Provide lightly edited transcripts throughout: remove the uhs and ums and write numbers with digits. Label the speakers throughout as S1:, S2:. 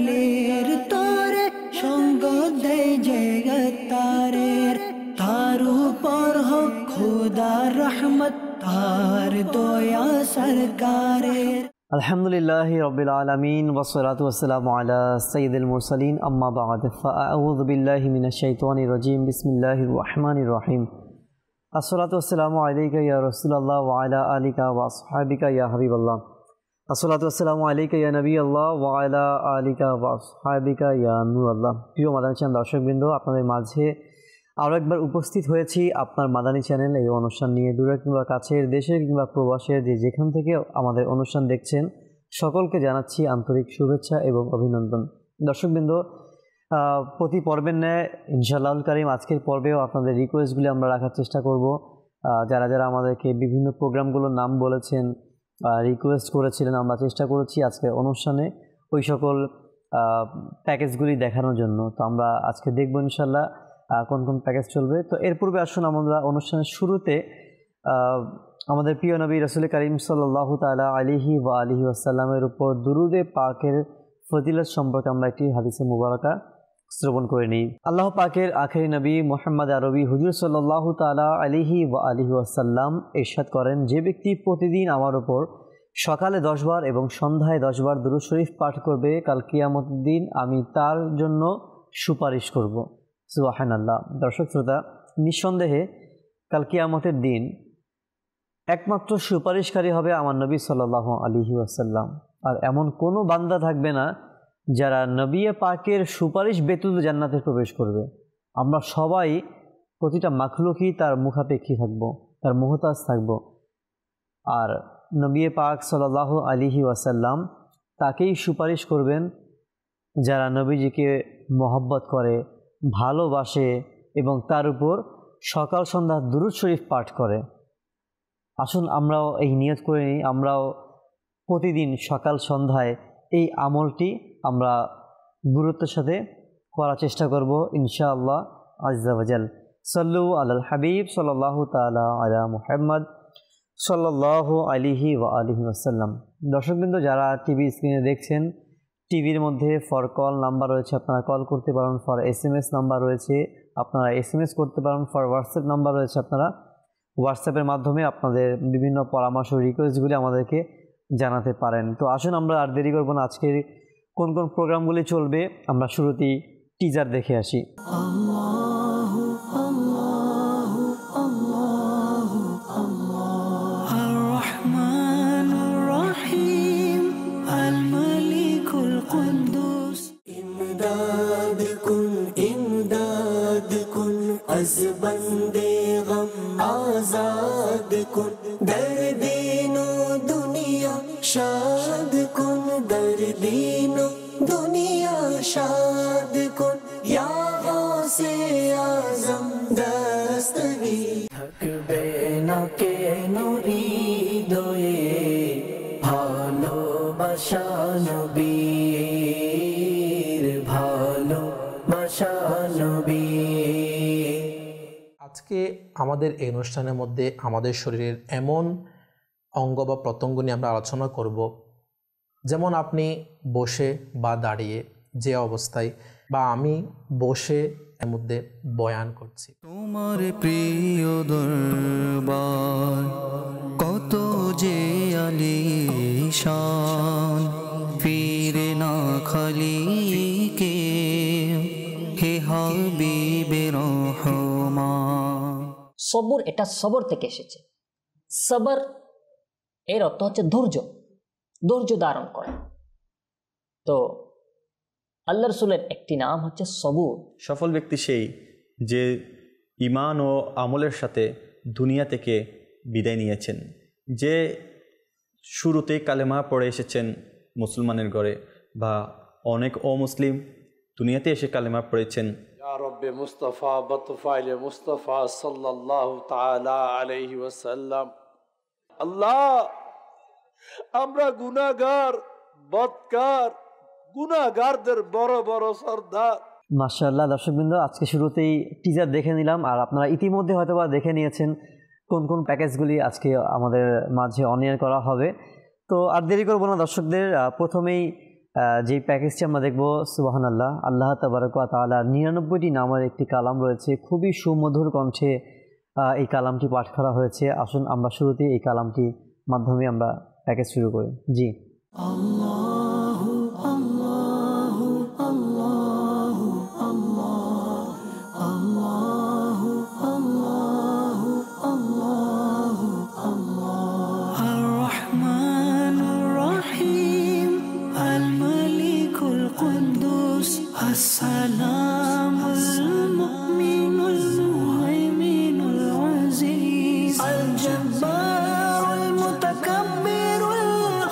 S1: আলীর তোরে সঙ্গ দে জগতারের তার উপর হোক খুদার রহমত তার দয়া সরকারের।
S2: আলহামদুলিল্লাহি রাব্বিল আলামিন ওয়াসসালাতু ওয়াসসালামু আলা সাইয়্যিদিল মুরসালিন আম্মা বা'দ ফাআউযু বিল্লাহি মিনাশ শাইতানির রাজীম বিসমিল্লাহির রহমানির রহিম। আসসালাতু ওয়াসসালামু আলাইকা ইয়া রাসূলুল্লাহ ওয়া আলা আলিকা ওয়া আসহাবিকা ইয়া হাবিবাল্লাহ। আসসালাতু ওয়াসসালামু আলাইকা ইয়া নবিয়াল্লাহ ওয়া আলা আলিকা ওয়া আসহাবিকা ইয়া নূরাল্লাহ। প্রিয় মাদানী চ্যানেল দর্শকবৃন্দ, আপনাদের মাঝে আরও একবার উপস্থিত হয়েছি আপনার মাদানী চ্যানেল এই অনুষ্ঠান নিয়ে। দূরে কিংবা কাছের, দেশের কিংবা প্রবাসের যেখান থেকে আমাদের অনুষ্ঠান দেখছেন সকলকে জানাচ্ছি আন্তরিক শুভেচ্ছা এবং অভিনন্দন। দর্শকবৃন্দ, প্রতি পর্বের ন্যায় ইনশাআল্লাহুল কারীম আজকের পর্বেও আপনাদের রিকোয়েস্টগুলি আমরা রাখার চেষ্টা করব। যারা যারা আমাদেরকে বিভিন্ন প্রোগ্রামগুলোর নাম বলেছেন, রিকোয়েস্ট করেছিলেন, আমরা চেষ্টা করেছি আজকের অনুষ্ঠানে ওই সকল প্যাকেজগুলি দেখানোর জন্য। তো আমরা আজকে দেখব ইনশাআল্লাহ কোন কোন প্যাকেজ চলবে। তো এর পূর্বে আসুন আমরা অনুষ্ঠানের শুরুতে আমাদের প্রিয় নবী রাসূল করিম সাল্লাল্লাহু তাআলা আলাইহি ওয়া আলিহি ওয়াসাল্লামের উপর দুরুদে পাকের ফজিলত সম্পর্কে আমরা একটি হাদিসে মুবারাকা শ্রবণ করে নিই। আল্লাহ পাকের আখেরি নবী মুহাম্মদ আরবি হুজুর সাল্লাল্লাহু তাআলা আলাইহি ওয়া আলিহি ওয়াসাল্লাম ইরশাদ করেন, যে ব্যক্তি প্রতিদিন আমার উপর সকালে 10 বার এবং সন্ধ্যায় 10 বার দুরূদ শরীফ পাঠ করবে, কাল কিয়ামতের দিন আমি তার জন্য সুপারিশ করব। সুবহানাল্লাহ। দর্শক শ্রোতা, নিঃসন্দেহে কাল কিয়ামতের দিন একমাত্র সুপারিশকারী হবে আমার নবী সাল্লাল্লাহু আলাইহি ওয়াসাল্লাম। আর এমন কোনো বান্দা থাকবে না যারা নবী পাকের সুপারিশ ব্যতীত জান্নাতে প্রবেশ করবে। আমরা সবাই, প্রতিটা মাখলুকই তার মুখাপেক্ষী থাকব, তার মুহতাজ থাকব। আর নবী পাক সাল্লাল্লাহু আলাইহি ওয়াসাল্লাম তাকেই সুপারিশ করবেন যারা নবীজিকে মহব্বত করে, ভালোবাসে এবং তার উপর সকাল সন্ধ্যা দুরূদ শরীফ পাঠ করে। আসুন আমরাও এই নিয়ত করে নিই, আমরাও প্রতিদিন সকাল সন্ধ্যায় এই আমলটি আমরা গুরুত্বের সাথে করার চেষ্টা করব ইনশাআল্লাহ আজ্জা ওয়া জাল। সাল্লু আলাল হাবিব সাল্লাল্লাহু তাআলা আলা মুহাম্মদ সাল্লাল্লাহু আলাইহি ওয়া আলিহি ওয়াসাল্লাম। দর্শকবৃন্দ, যারা টিভি স্ক্রিনে দেখছেন, টিভির মধ্যে ফর কল নাম্বার রয়েছে, আপনারা কল করতে পারেন। ফর SMS নাম্বার রয়েছে, আপনারা SMS করতে পারেন। ফর হোয়াটসঅ্যাপ নাম্বার রয়েছে, আপনারা হোয়াটসঅ্যাপের মাধ্যমে আপনাদের বিভিন্ন পরামর্শ, রিকোয়েস্টগুলি আমাদেরকে জানাতে পারেন। তো আসুন আমরা আর দেরি করব না, আজকের কোন কোন প্রোগ্রামগুলি চলবে আমরা শুরুতেই টিজার দেখে আসি।
S3: बंदे गम आजाद कुन दर्दीनो दुनिया शाद कुन दर्दीनो दुनिया शाद कुन या गौसे आजम दस्तगी थकबे ना के नुरीदोए ভালোবাসা নবীর ভালোবাসা নবী।
S4: আজকে আমাদের এই অনুষ্ঠানের মধ্যে আমাদের শরীরের এমন অঙ্গ বা প্রত্যঙ্গ নিয়ে আমরা আলোচনা করব, যেমন আপনি বসে বা দাঁড়িয়ে যে অবস্থায়, বা আমি বসে এর মধ্যে বয়ান করছি।
S5: তোমার প্রিয় দরবার কত যে আলিশান, ফিরে না খালি কে হে হাবিবে রহমান।
S6: সবর, এটা সবর থেকে এসেছে। সবর এর অর্থ হচ্ছে ধৈর্য, ধৈর্য ধারণ করা। তো আল্লাহ রাসূলের একটি নাম হচ্ছে সবুর।
S7: সফল ব্যক্তি সেই যে ঈমান ও আমলের সাথে দুনিয়া থেকে বিদায় নিয়েছেন, যে শুরুতেই কালেমা পড়ে এসেছেন মুসলমানের ঘরে, বা অনেক অমুসলিম দুনিয়াতে এসে কালেমা পড়েছেন।
S8: ইয়া রব্বে মুস্তাফা বতফাইলে মুস্তাফা সাল্লাল্লাহু তাআলা আলাইহি ওয়াসাল্লাম। আল্লাহ, আমরা গুনাহগার, বদকার, গুনাহগারদের বড় বড় সরদার।
S2: মাশাআল্লাহ। দর্শকবৃন্দ, আজকে শুরুতেই টিজার দেখে নিলাম, আর আপনারা ইতিমধ্যে হয়তোবা দেখে নিয়েছেন কোন কোন প্যাকেজগুলি আজকে আমাদের মাঝে অন এয়ার করা হবে। তো আর দেরি করব না দর্শকদের, প্রথমেই যেই প্যাকেজটি আমরা দেখবো সুবহানাল্লাহ, আল্লাহ তাবারক ওয়া তাআলার 99টি নামের একটি কালাম রয়েছে। খুবই সুমধুর কণ্ঠে এই কালামটি পাঠ করা হয়েছে। আসুন আমরা শুরুতেই এই কালামটি মাধ্যমে আমরা প্যাকেজ শুরু করি। জি,
S1: আল্লাহু আল্লাহু আল্লাহু আল্লাহু আল্লাহু আল্লাহু আল্লাহ আর রহমানুর রহিম আল মালিকুল কুদ্দুস আসসালামুল মুমিনুল মুহাইমিনুল আজিজ আল জব্বারুল মুতাকাব্বিরুল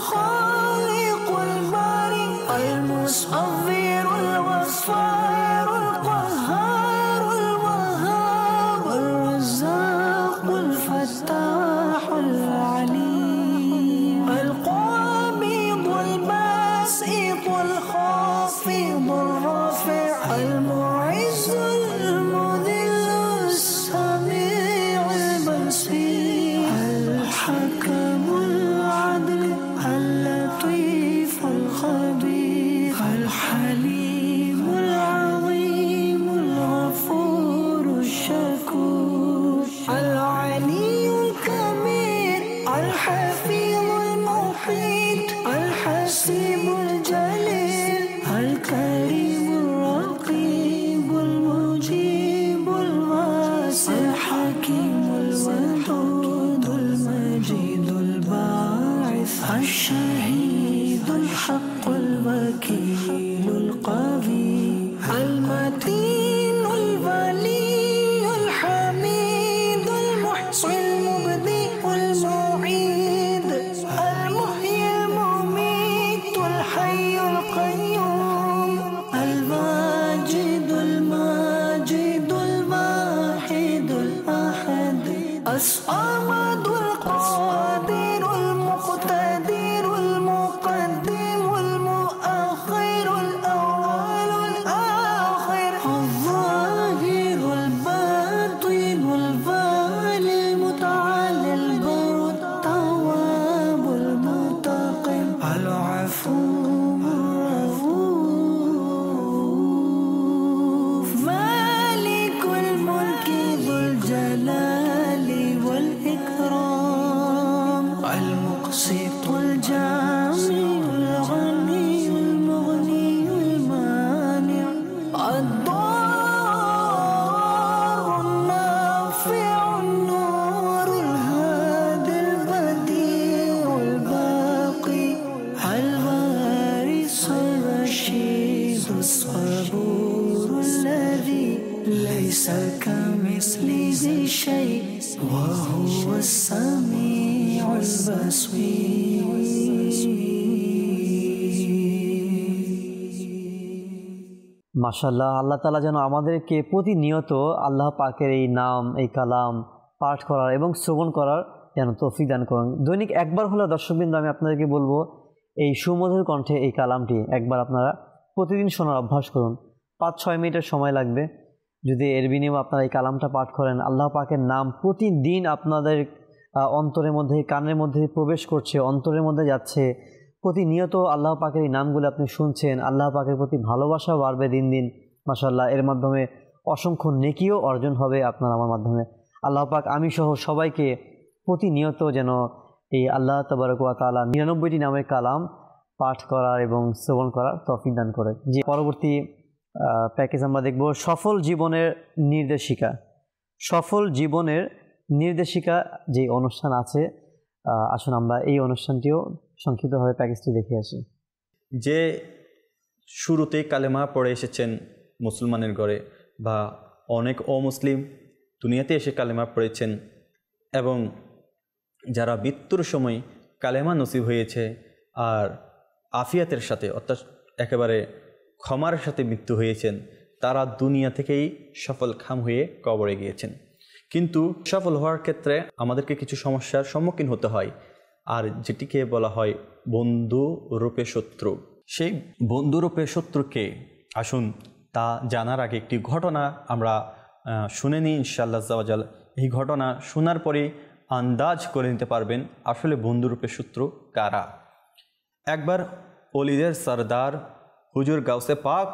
S1: খালিকুল বারি আল মুসাవ్বিরুল গফফারুল قهارুল ওয়াহাবুর রাজ্জাকুল ফাত্তাহুল আলিম আল কাবিদুল বাসিতুল খাফিদুর রাফি' আল মুইজ্জুল মুযিল্লুস সামিউল বাসীর আল হাকামুল আদল আল লাতীফুল খাবীর আল হালিমুল আযীমুল গফুরুশ শাকুর আল আলিয়ুল কাবীর আল হাফিজুল মুহীত আল হাসিবুল জালিল আল কারীমুর রাকীবুল মুজীবুল ওয়াসি'উল হাকীমুল ওয়াদুদুল মাজিদুল বা'ইস আশ-শাহীদুল হাক্কুল ওয়াকিলুল কাবী আল মাতিনুল ওয়ালিয়ুল হামিদুল মুহসিল মুবদিউল মুঈদ আল মুহয়িল মুমীতুল হাyyul qayyum আল ওয়াজিদুল মাজিদুল ওয়াহিদুল আহাদ as-samadul qadirul muqtadirul muqaddimul muakhirul awwalul akhir al-zahirul batinul walil muta'allil barut tawwabul muntaqim al-afuwwur rauf malikul mulki dhul jalali wal ikram al-muqsitul jami'ul ghaniyul mughniyul mani' ad-darun nafi'un nurul hadil badi'ul baqi al-warisul rashidus saburul ladhi laysa kamithlihi shay' wa huwa as-sami'ul basir।
S2: মাশাআল্লাহ, আল্লাহ তাআলা যেন আমাদেরকে প্রতিনিয়ত আল্লাহ পাকের এই নাম, এই কালাম পাঠ করার এবং শ্রবণ করার যেন তৌফিক দান করুন। দৈনিক একবার হলে দর্শকবৃন্দ আমি আপনাদেরকে বলবো এই সুমধুর কণ্ঠে এই কালামটি একবার আপনারা প্রতিদিন শোনার অভ্যাস করুন। 5-6 মিনিটের সময় লাগবে। যদি এর বিনিময়ে আপনারা এই কালামটা পাঠ করেন, আল্লাহ পাকের নাম প্রতিদিন আপনাদের অন্তরের মধ্যে, কানের মধ্যে প্রবেশ করছে, অন্তরের মধ্যে যাচ্ছে। প্রতিনিয়ত আল্লাহ পাকের এই নামগুলো আপনি শুনছেন, আল্লাহ পাকের প্রতি ভালোবাসা বাড়বে দিন দিন। মাশাআল্লাহ, এর মাধ্যমে অসংখ্য নেকিও অর্জন হবে আপনার আমার মাধ্যমে। আল্লাহ পাক আমি সহ সবাইকে প্রতিনিয়ত যেন এই আল্লাহ তাবারক ওয়া তাআলা 99টি নামের কালাম পাঠ করার এবং শ্রবণ করার তৌফিক দান করে। যে পরবর্তী প্যাকেজ আমরা দেখব সফল জীবনের নির্দেশিকা। সফল জীবনের নির্দেশিকা যে অনুষ্ঠান আছে, আসুন আমরা এই অনুষ্ঠানটিও সংক্ষিপ্তভাবে প্যাকেজটি দেখে আসি।
S7: যে শুরুতে কালেমা পড়ে এসেছেন মুসলমানের ঘরে, বা অনেক অমুসলিম দুনিয়াতে এসে কালেমা পড়েছেন, এবং যারা মৃত্যুর সময় কালেমা নসিব হয়েছে আর আফিয়াতের সাথে, অর্থাৎ একেবারে ক্ষমার সাথে মৃত্যু হয়েছেন, তারা দুনিয়া থেকেই সফল খাম হয়ে কবরে গিয়েছেন। কিন্তু সফল হওয়ার ক্ষেত্রে আমাদেরকে কিছু সমস্যার সম্মুখীন হতে হয়, আর যেটিকে বলা হয় বন্ধু রূপে শত্রু। সেই বন্ধুরূপে শত্রুকে আসুন তা জানার আগে একটি ঘটনা আমরা শুনে নিই ইনশাআল্লাহ আজ্জাওয়াজাল। এই ঘটনা শোনার পরে আন্দাজ করে নিতে পারবেন আসলে বন্ধুরূপে শত্রু কারা। একবার অলিদের সরদার হুজুর গাউসে পাক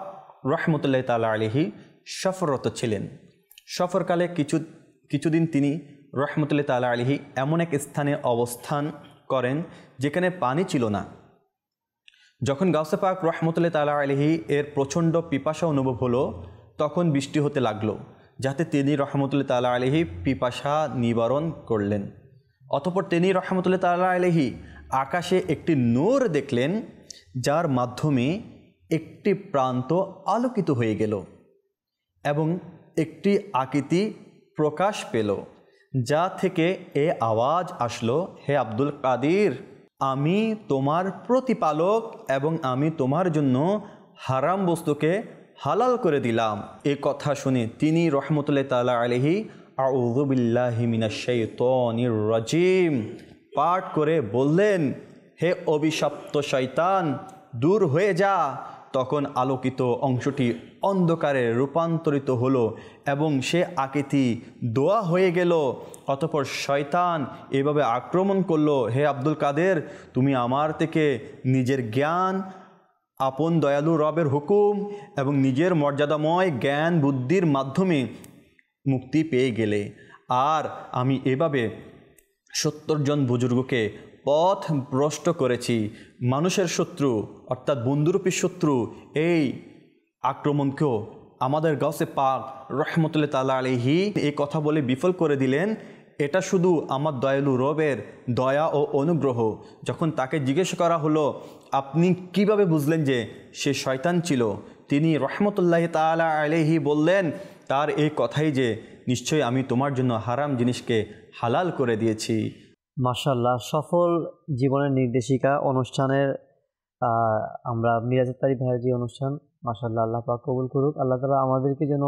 S7: রহমতুল্লাহ তাআলা আলাইহি সফররত ছিলেন। সফরকালে কিছুদিন তিনি রহমতুল্লাহ তাআলা আলাইহি এমন এক স্থানে অবস্থান করেন যেখানে পানি ছিল না। যখন গাউসে পাক রহমতুল্লাহ তাআলা আলাইহি এর প্রচণ্ড পিপাসা অনুভব হলো, তখন বৃষ্টি হতে লাগলো, যাতে তিনি রহমতুল্লাহ তাআলা আলাইহি পিপাসা নিবারণ করলেন। অতঃপর তিনি রহমতুল্লাহ তাআলা আলাইহি আকাশে একটি নূর দেখলেন, যার মাধ্যমে একটি প্রান্ত আলোকিত হয়ে গেল এবং একটি আকৃতি প্রকাশ পেল, যা থেকে এ আওয়াজ আসলো, হে আব্দুল কাদির, আমি তোমার প্রতিপালক এবং আমি তোমার জন্য হারাম বস্তুকে হালাল করে দিলাম। এ কথা শুনে তিনি রহমতুল্লাহ তাআলা আলাইহি আউযু বিল্লাহি মিনাশ শাইতানির রাজিম পাঠ করে বললেন, হে অভিশপ্ত শয়তান, দূর হয়ে যা। তখন আলোকিত অংশটি অন্ধকারে রূপান্তরিত হলো এবং সে আকৃতি দোয়া হয়ে গেল। অতঃপর শয়তান এভাবে আক্রমণ করলো, হে আব্দুল কাদের, তুমি আমার থেকে নিজের জ্ঞান, আপন দয়ালু রবের হুকুম এবং নিজের মর্যাদাময় জ্ঞান বুদ্ধির মাধ্যমে মুক্তি পেয়ে গেলে। আর আমি এভাবে 70 জন বুজুর্গকে পথ ভ্রষ্ট করেছি। মানুষের শত্রু অর্থাৎ বন্ধুরূপী শত্রু এই আক্রমণকেও আমাদের গাউসে পাক রহমতুল্লাহ তাআলা আলাইহি এই কথা বলে বিফল করে দিলেন। এটা শুধু আমার দয়ালু রবের দয়া ও অনুগ্রহ। যখন তাকে জিজ্ঞেস করা হলো, আপনি কিভাবে বুঝলেন যে সে শয়তান ছিল, তিনি রহমতুল্লাহ তাআলা আলাইহি বললেন, তার এই কথাই যে নিশ্চয়ই আমি তোমার জন্য হারাম জিনিসকে হালাল করে দিয়েছি।
S2: মাশাআল্লাহ, সফল জীবনের নির্দেশিকা অনুষ্ঠানের আমরা মিরাজ আত্তারি ভাইয়ের যে অনুষ্ঠান, মাশাআল্লাহ, আল্লাহ পাক কবুল করুক। আল্লাহ তাআলা আমাদেরকে যেন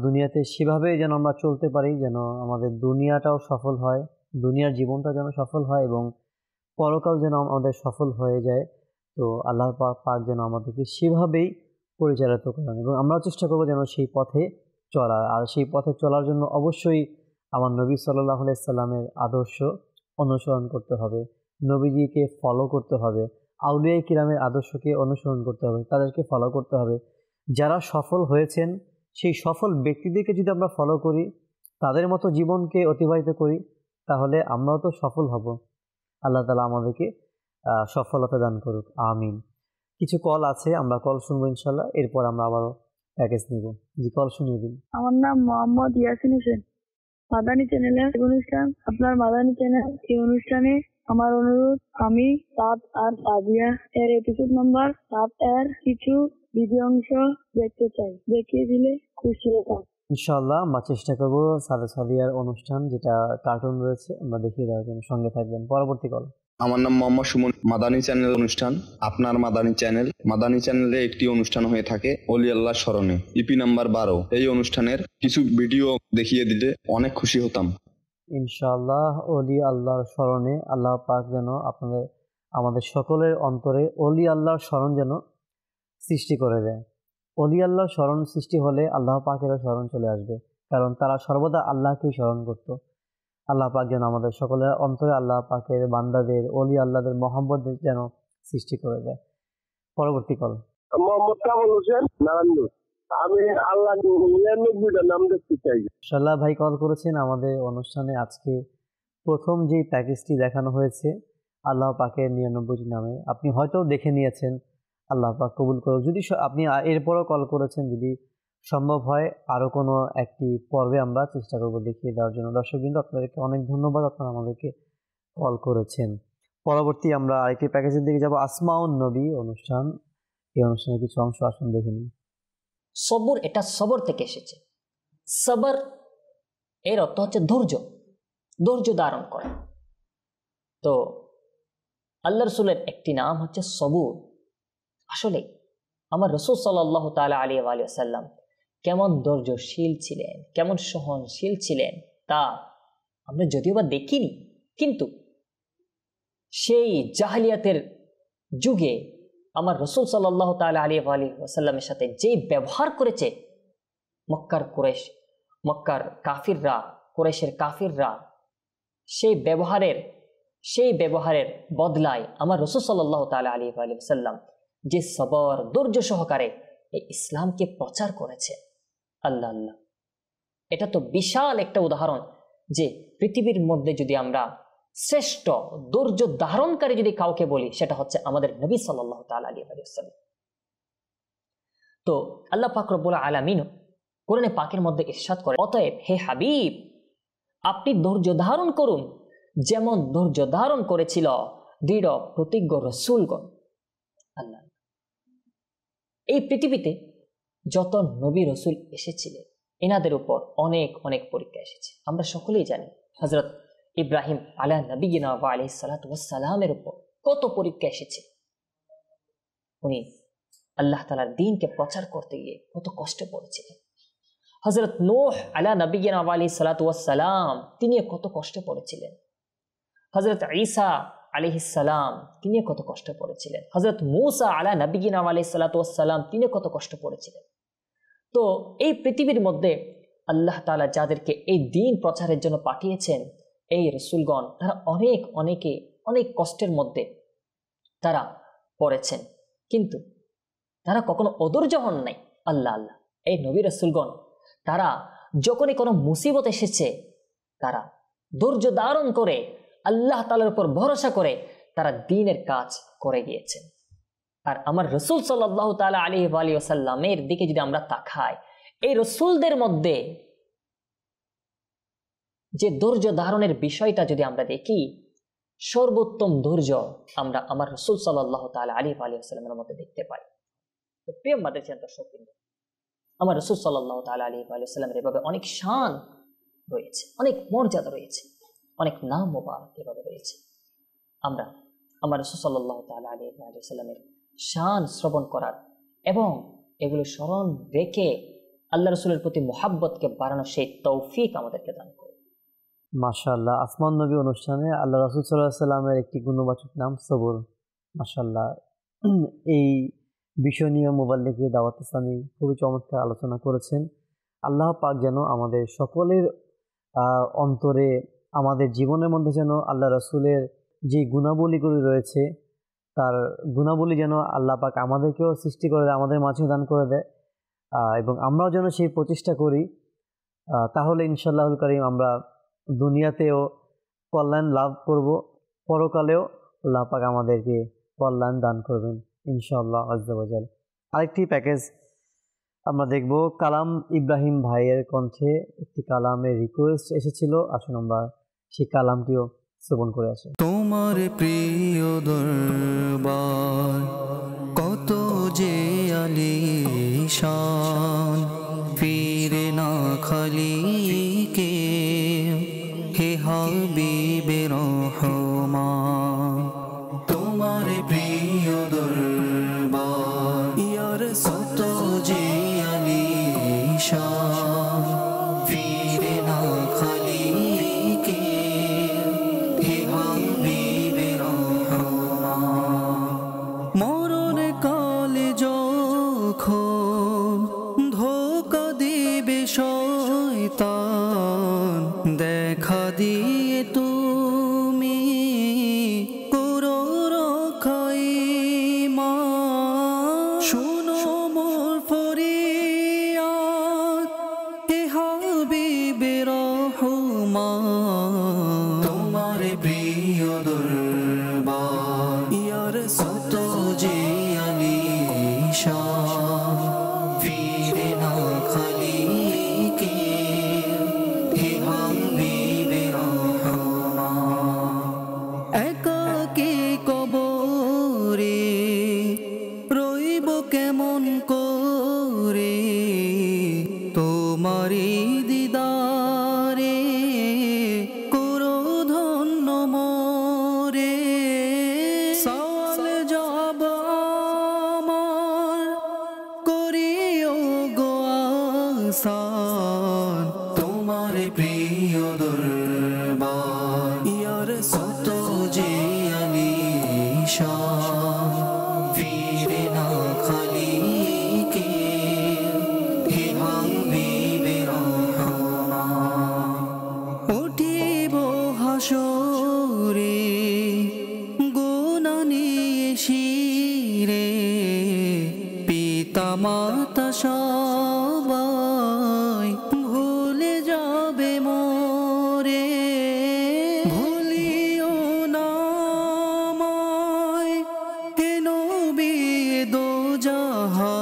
S2: দুনিয়াতে সেভাবে যেন আমরা চলতে পারি, যেন আমাদের দুনিয়াটাও সফল হয়, দুনিয়ার জীবনটা যেন সফল হয় এবং পরকাল যেন আমাদের সফল হয়ে যায়। তো আল্লাহ পাক যেন আমাদেরকে সেভাবেই পরিচালিত করেন এবং আমরাও চেষ্টা করবো যেন সেই পথে চলার। আর সেই পথে চলার জন্য অবশ্যই আমার নবী সাল্লাল্লাহু আলাইহি সাল্লামের আদর্শ অনুসরণ করতে হবে, নবীজিকে ফলো করতে হবে, আউলিয়া কিরামের আদর্শকে অনুসরণ করতে হবে, তাদেরকে ফলো করতে হবে। যারা সফল হয়েছেন সেই সফল ব্যক্তিদেরকে যদি আমরা ফলো করি, তাদের মতো জীবনকে অতিবাহিত করি, তাহলে আমরাও তো সফল হব। আল্লাহ তাআলা আমাদেরকে সফলতা দান করুক, আমিন। কিছু কল আছে, আমরা কল শুনবো ইনশাল্লাহ, এরপর আমরা আবারও প্যাকেজ নিব। জি, কল শুনিয়ে দিন।
S9: আমার নাম মোহাম্মদ ইয়াসিন হোসেন, মাদানী চ্যানেলের অনুষ্ঠান, আপনার মাদানী চ্যানেল এই অনুষ্ঠানে আমার অনুরোধ, আমি 7 আর তাবিয়া এর এপিসোড নাম্বার 7 এর কিছু ভিডিও অংশ দেখতে চাই, দেখিয়ে দিলে খুশি হতাম।
S2: ইনশাআল্লাহ আমরা চেষ্টা করবো সাদিয়ার অনুষ্ঠান যেটা কার্টুন রয়েছে আমরা দেখিয়ে দেওয়ার জন্য, সঙ্গে থাকবেন। পরবর্তী কল।
S10: আমার নাম মোহাম্মদ সুমন, মাদানী চ্যানেল অনুষ্ঠান, আপনার মাদানী চ্যানেল। মাদানী চ্যানেলে একটি অনুষ্ঠান হয়ে থাকে অলি আল্লাহর স্মরণে, ইপি নাম্বার 12। এই অনুষ্ঠানের কিছু ভিডিও দেখিয়ে দিলে অনেক খুশি হতাম।
S2: ইনশাআল্লাহ অলি আল্লাহর স্মরণে আল্লাহ পাক যেন আমাদের সকলের অন্তরে অলি আল্লাহর স্মরণ যেন সৃষ্টি করে দেয়। অলি আল্লাহর স্মরণ সৃষ্টি হলে আল্লাহ পাকেরও স্মরণ চলে আসবে, কারণ তারা সর্বদা আল্লাহকেই স্মরণ করত। আল্লাহ পাক যেন আমাদের সকলের অন্তরে আল্লাহ পাকের বান্দাদের, অলি আল্লাহদের মহব্বত যেন সৃষ্টি করে দেয়। পরবর্তী কল।
S11: মোহাম্মদ কামাল হোসেন, নারায়ণগঞ্জ। আমি আল্লাহ 99টা নাম দেখতে চাই।
S2: শাল্লাহ ভাই কল করেছেন আমাদের অনুষ্ঠানে। আজকে প্রথম যে প্যাকেজটি দেখানো হয়েছে আল্লাহ পাকের 99টি নামে, আপনি হয়তো দেখে নিয়েছেন, আল্লাহ পাক কবুল করুক। যদি আপনি এরপরও কল করেছেন, যদি সম্ভব হয় আরও কোনো একটি পর্বে আমরা চেষ্টা করব দেখিয়ে দেওয়ার জন্য। দর্শকবৃন্দ, আপনাদেরকে অনেক ধন্যবাদ, আপনারা আমাদেরকে কল করেছেন। পরবর্তী আমরা আরেকটি প্যাকেজের দিকে যাব, আসমাউন নবী অনুষ্ঠান। এই অনুষ্ঠানের কিছু অংশ আসুন দেখে নিই।
S6: সবর, এটা সবর থেকে এসেছে। সবর এর অর্থ হচ্ছে ধৈর্য, ধৈর্য ধারণ করা। তো আল্লাহ রসুলের একটি নাম হচ্ছে সবুর। আসলে আমার রসুল সাল্লাল্লাহু তাআলা আলাইহি ওয়া সাল্লাম কেমন ধৈর্যশীল ছিলেন, কেমন সহনশীল ছিলেন তা আমরা যদিও বা দেখিনি, কিন্তু সেই জাহেলিয়াতের যুগে আমার রসুল সাল্লাল্লাহু তাআলা আলাইহি ওয়া সাল্লামের সাথে যে ব্যবহার করেছে মক্কার কাফিররা, কুরাইশের কাফিররা, সেই ব্যবহারের সেই ব্যবহারের বদলায় আমার রাসূল সাল্লাল্লাহু তাআলা আলাইহি ওয়া সাল্লাম যে সবর ধৈর্য সহকারে এই ইসলামকে প্রচার করেছে, আল্লাহ আল্লাহ, এটা তো বিশাল একটা উদাহরণ যে পৃথিবীর মধ্যে যদি আমরা শ্রেষ্ঠ ধৈর্য ধারণকারী যদি কাউকে বলি সেটা হচ্ছে আমাদের নবী সাল্লাল্লাহু তাআলা আলাইহি ওয়া সাল্লাম। তো আল্লাহ পাক রব্বুল আলামিন কোরআনে পাকের মধ্যে ইরশাদ করে, অতএব হে হাবিব, আপনি ধৈর্য ধারণ করুন যেমন ধৈর্য ধারণ করেছিল দৃঢ় প্রতিজ্ঞ রাসূলগণ। আল্লাহ, এই পৃথিবীতে যত নবী রাসূল এসেছিলেন এনাদের উপর অনেক অনেক পরীক্ষা এসেছে। আমরা সকলেই জানি হযরত ইব্রাহিম আলা নবিয়িনা ওয়া আলাইহিস সালাতু ওয়াস সালামের উপর কত পরীক্ষা এসেছে। উনি আল্লাহ তাআলার দ্বীনকে প্রচার করতে গিয়ে কত কষ্ট পড়েছিলেন। হযরত নূহ আলা নবিয়িনা ওয়া আলাইহিস সালাতু ওয়াস সালাম তিনি কত কষ্ট পড়েছিলেন। হযরত ঈসা আলাইহিস সালাম তিনি কত কষ্ট পড়েছিলেন। হযরত মূসা আলা নবিয়িনা ওয়া আলাইহিস সালাতু ওয়াস সালাম তিনি কত কষ্ট পড়েছিলেন। তো এই পৃথিবীর মধ্যে আল্লাহ তাআলা যাদেরকে এই দ্বীন প্রচারের জন্য পাঠিয়েছেন, এই রাসূলগণ, তারা অনেক কষ্টের মধ্যে তারা পড়েছেন, কিন্তু তারা কখনো অধৈর্য হন নাই। আল্লাহ আল্লাহ, এই নবী রাসূলগণ তারা যখনই কোনো মুসিবত এসেছে তারা ধৈর্য ধারণ করে আল্লাহ তাআলার উপর ভরসা করে তারা দ্বীনের কাজ করে গিয়েছেন। আর আমার রাসূল সাল্লাল্লাহু তাআলা আলাইহি ওয়া সাল্লামের দিকে যদি আমরা তাকাই, এই রাসূলদের মধ্যে যে ধৈর্য ধারণের বিষয়টা যদি আমরা দেখি, সর্বোত্তম ধৈর্য আমরা আমার রাসূল সাল্লাল্লাহু তাআলা আলাইহি ওয়া সাল্লামের মধ্যে দেখতে পাই। তো প্রিয় মাদ্রাসা দর্শকবৃন্দ, আমার রাসূল সাল্লাল্লাহু তাআলা আলাইহি ওয়া সাল্লামের এভাবে অনেক শান রয়েছে, অনেক মর্যাদা রয়েছে, অনেক নাম মোবারক এভাবে রয়েছে। আমরা আমার রাসূল সাল্লাল্লাহু তাআলা আলাইহি ওয়া সাল্লামের শান শ্রবণ করার এবং এগুলো স্মরণ রেখে আল্লাহ রাসূলের প্রতি মুহাব্বতকে বাড়ানোর সেই তৌফিক আমাদেরকে দান করুন।
S2: মাশাআল্লাহ, আসমান নবী অনুষ্ঠানে আল্লাহ রাসূল সাল্লাল্লাহু আলাইহি ওয়াসাল্লামের একটি গুণবাচক নাম সবর। মাশাআল্লাহ, এই বিষয় নিয়ে মুবাল্লিগে দাওয়াত ইসলামী খুবই চমৎকার আলোচনা করেছেন। আল্লাহ পাক যেন আমাদের সকলের অন্তরে, আমাদের জীবনের মধ্যে যেন আল্লাহ রাসূলের যে গুণাবলীগুলি রয়েছে তার গুণাবলী যেন আল্লাহ পাক আমাদেরকেও সৃষ্টি করে দেয়, আমাদের মাঝেও দান করে দেয়, এবং আমরাও যেন সেই প্রচেষ্টা করি। তাহলে ইনশাআল্লাহুল কারীম আমরা দুনিয়াতেও কল্যাণ লাভ করব, পরকালেও আল্লাহ পাক আমাদেরকে কল্যাণ দান করবেন ইনশাআল্লাহ আজ্জা ওয়া জাল। আরেকটি প্যাকেজ আমরা দেখব, কালাম ইব্রাহিম ভাইয়ের কণ্ঠে একটি কালামের রিকোয়েস্ট এসেছিল। আসুন আমরা সেই কালামটিও শ্রবণ করে আসি।
S5: তোমার প্রিয় দরবার কত যে আলিশান, ফিরে না খালি কে হে হাবিবে রহমান। তোমার প্রিয় দরবার কত যে আলিশান, ফিরে না খালি কে হে হাবিবে রহমান। মরণ কালে যখন ধোঁকা দিবে শয়তান, দেখা দিয়ে তুমি করো রক্ষাই মা। শুনো মোর ফরিয়াদ হে হাবিবে রহমান। তোমার প্রিয় দরবার কত যে আলিশান, ফিরে না খালি কে হে হাবিবে রহমান। একাকী কবরে রইব কেমন করে, তোমারি দিদারে করো ধন্য মোরে। সওয়াল জব আমার করিও গো আসান। তোমার প্রিয় দরবার কত যে আলিশান, ফিরে না খালি কে হে হাবিবে রহমান। উঠিব হাসরে মাতা সবাই ভুলে যাবে মোরে, ভুলিও না আমায় হে নবী দোজাহান,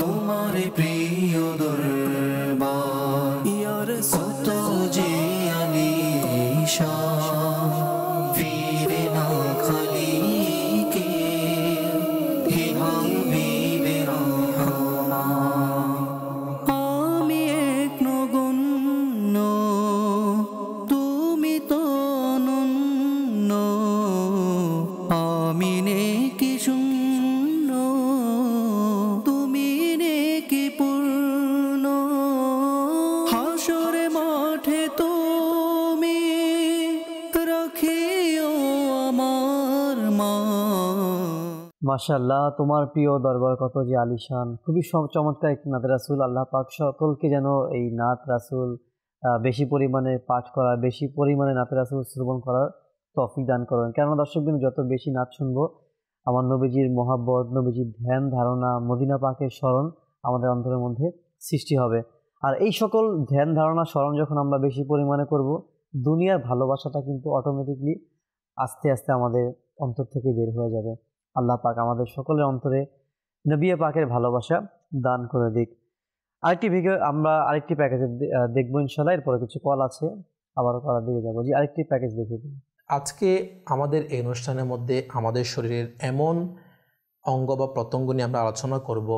S5: তোমার প্রিয় দরবার ইয়া রাসূল কত যে আলিশান, ফিরে না খালি কে হে হাবিবে রহমান। আমি এক নগণ্য, তুমি তো অনন্য, আমি নেকি শূন্য, তুমি নেকি পূর্ণ, হাসরে মাঠে তুমি রাখিও আমার মান।
S2: মাশাআল্লাহ, তোমার প্রিয় দরবার কত যে আলিশান। খুবই চমৎকার একটি নাত রাসূল। আল্লাহ পাক সকলকে যেন এই নাত রাসূল বেশি পরিমাণে পাঠ করা, বেশি পরিমাণে নাত রাসূল শ্রবণ করার তৌফিক দান করেন। কেননা দর্শকবৃন্দ, যত বেশি নাত শুনবো, আমার নবীজির মহাব্বত, নবীজির ধ্যান ধারণা, মদিনা পাকের স্মরণ আমাদের অন্তরের মধ্যে সৃষ্টি হবে। আর এই সকল ধ্যান ধারণা স্মরণ যখন আমরা বেশি পরিমাণে করব, দুনিয়ার ভালোবাসাটা কিন্তু অটোমেটিকলি আস্তে আস্তে আমাদের অন্তর থেকে বের হয়ে যাবে। আল্লাহ পাক আমাদের সকলের অন্তরে নবী পাকের ভালোবাসা দান করে দিক। আরেকটি ভিডিও আমরা আরেকটি প্যাকেজে দেখবো ইনশাআল্লাহ। এরপরে কিছু কল আছে, আবারও কলার দিকে যাবো। জি, আরেকটি প্যাকেজ দেখিয়ে দিন।
S4: আজকে আমাদের এই অনুষ্ঠানের মধ্যে আমাদের শরীরের এমন অঙ্গ বা প্রত্যঙ্গ নিয়ে আমরা আলোচনা করব,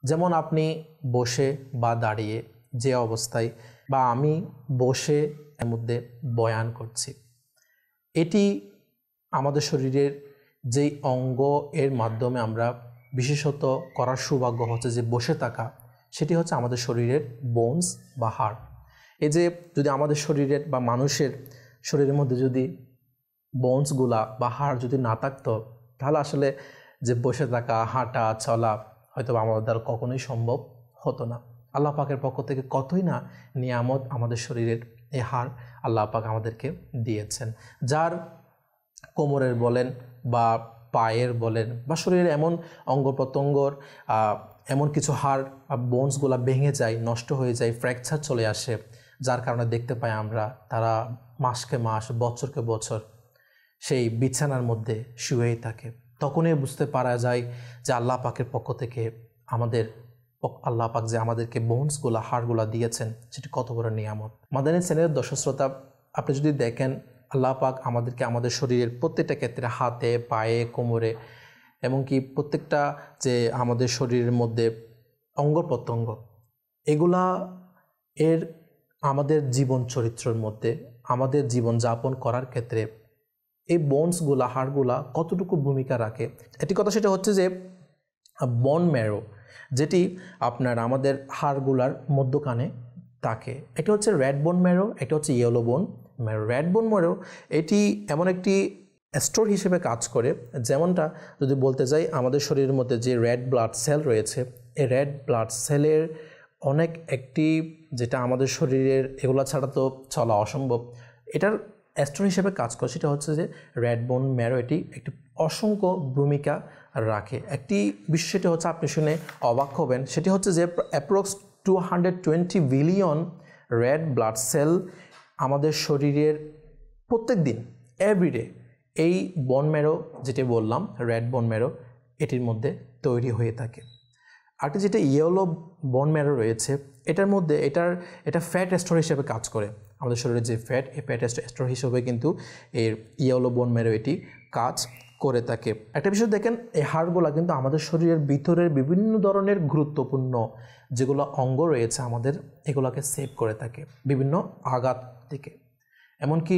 S4: যেমন আপনি বসে বা দাঁড়িয়ে যে অবস্থায়, বা আমি বসে এর মধ্যে বয়ান করছি, এটি আমাদের শরীরের যেই অঙ্গ এর মাধ্যমে আমরা বিশেষত করার সৌভাগ্য হচ্ছে যে বসে থাকা, সেটি হচ্ছে আমাদের শরীরের বোনস বা হাড়। এই যে যদি আমাদের শরীরের বা মানুষের শরীরের মধ্যে যদি বোনসগুলা বা হাড় যদি না থাকতো, তাহলে আসলে যে বসে থাকা, হাঁটা চলা হয়তো আমাদের দ্বারা কখনোই সম্ভব হতো না। আল্লাহ পাকের পক্ষ থেকে কতই না নিয়ামত আমাদের শরীরের এই হাড় আল্লাহ পাক আমাদেরকে দিয়েছেন। যার কোমরের বলেন বা পায়ের বলেন বা শরীরের এমন অঙ্গ প্রত্যঙ্গর এমন কিছু হাড় বা বোনসগুলো ভেঙে যায়, নষ্ট হয়ে যায়, ফ্র্যাকচার চলে আসে, যার কারণে দেখতে পাই আমরা তারা মাসকে মাস, বছরকে বছর সেই বিছানার মধ্যে শুয়েই থাকে। তখনই বুঝতে পারা যায় যে আল্লাহ পাকের পক্ষ থেকে আল্লাহ পাক যে আমাদেরকে বোনসগুলা, হাড়গুলা দিয়েছেন, সেটি কত বড় নিয়ামত। মাদানী চ্যানেলের দর্শক শ্রোতা, আপনি যদি দেখেন আল্লাহ পাক আমাদেরকে আমাদের শরীরের প্রত্যেকটা ক্ষেত্রে, হাতে, পায়ে, কোমরে, এমনকি প্রত্যেকটা যে আমাদের শরীরের মধ্যে অঙ্গ প্রত্যঙ্গ, এগুলা এর আমাদের জীবন চরিত্রের মধ্যে, আমাদের জীবন যাপন করার ক্ষেত্রে এই বোনসগুলা, হাড়গুলা কতটুকু ভূমিকা রাখে। একটি কথা সেটা হচ্ছে যে বোন ম্যারো, যেটি আপনার আমাদের হাড়গুলার মধ্যখানে থাকে, এটা হচ্ছে রেড বোন ম্যারো, এটা হচ্ছে yellow bone marrow. Red bone marrow এটি এমন একটি স্টোর হিসেবে কাজ করে, যেমনটা যদি বলতে যাই আমাদের শরীরের মধ্যে যে রেড ব্লাড সেল রয়েছে, এই রেড ব্লাড সেলের অনেক একটি, যেটা আমাদের শরীরের এগুলো ছাড়া তো চলা অসম্ভব, এটার স্টোর হিসেবে কাজ করে, সেটা হচ্ছে যে রেড বোন ম্যারো এটি একটি অসংখ্য ভূমিকা রাখে। একটি বিষয় সেটা হচ্ছে, আপনি শুনে অবাক হবেন, সেটি হচ্ছে যে approx 220 billion red blood cell আমাদের শরীরের প্রত্যেক দিন, এভরিডে, এই বোন ম্যারো যেটি বললাম, রেড বোন ম্যারো, এটির মধ্যে তৈরি হয়ে থাকে। আরেকটি যেটা ইয়েলো বোন ম্যারো রয়েছে, এটার মধ্যে এটা ফ্যাট স্টোর হিসেবে কাজ করে। আমাদের শরীরে যে ফ্যাট, এই ফ্যাট স্টোর হিসেবে কিন্তু এর ইয়েলো বোন ম্যারো এটি কাজ করে থাকে। একটা বিষয় দেখেন, এই হাড়গুলো কিন্তু আমাদের শরীরের ভিতরের বিভিন্ন ধরনের গুরুত্বপূর্ণ যেগুলো অঙ্গ রয়েছে আমাদের, এগুলোকে সেভ করে থাকে বিভিন্ন আঘাত থেকে। এমনকি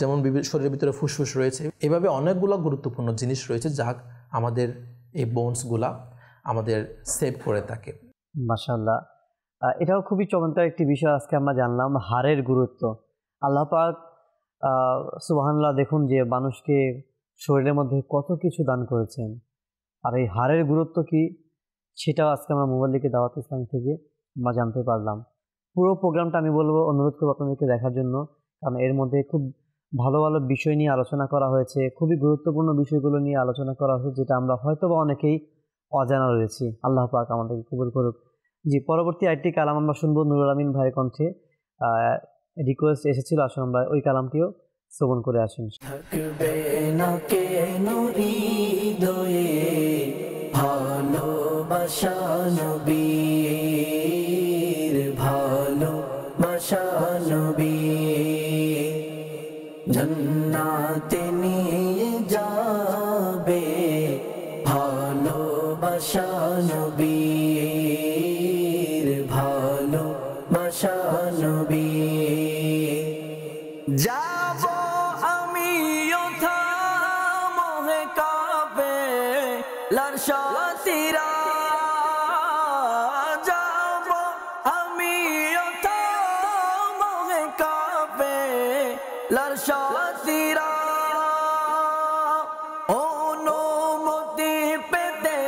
S4: যেমন শরীরের ভিতরে ফুসফুস রয়েছে, এভাবে অনেকগুলো গুরুত্বপূর্ণ জিনিস রয়েছে যা আমাদের এই বোনসগুলা আমাদের সেভ করে থাকে।
S2: মাশাআল্লাহ, এটাও খুবই চমৎকার একটি বিষয় আজকে আমরা জানলাম, হাড়ের গুরুত্ব। আল্লাহ পাক সুবহানাল্লাহ, দেখুন যে মানুষকে শরীরের মধ্যে কত কিছু দান করেছেন, আর এই হাড়ের গুরুত্ব কি সেটাও আজকে আমরা মুবাল্লিগের দাওয়াত ইসলাম থেকে আমরা জানতে পারলাম। পুরো প্রোগ্রামটা আমি বলবো, অনুরোধ করবো আপনাদেরকে দেখার জন্য, কারণ এর মধ্যে খুব ভালো ভালো বিষয় নিয়ে আলোচনা করা হয়েছে, খুবই গুরুত্বপূর্ণ বিষয়গুলো নিয়ে আলোচনা করা হয়েছে, যেটা আমরা হয়তো বা অনেকেই অজানা রয়েছি। আল্লাহ পাক আমাদেরকে কবুল করুক। জি, পরবর্তী আরেকটি কালাম আমরা শুনবো নুরুল আমিন ভাইয়ের কণ্ঠে। রিকোয়েস্ট এসেছিল, আসলে আমরা ওই কালামটিও শ্রবণ করে আসুন।
S3: থাকবে না কেন হৃদয়ে ভালোবাসা নবীর, ভালোবাসা নবীর, জান্নাতে নিয়ে যাবে ভালোবাসা নবীর, ভালোবাসা নবীর। যাব আমি ওথা মোহে কাবে লারশাতিরা, যাব আমি ওথা মোহে কাবে লারশাতিরা, অনুমতি পেতে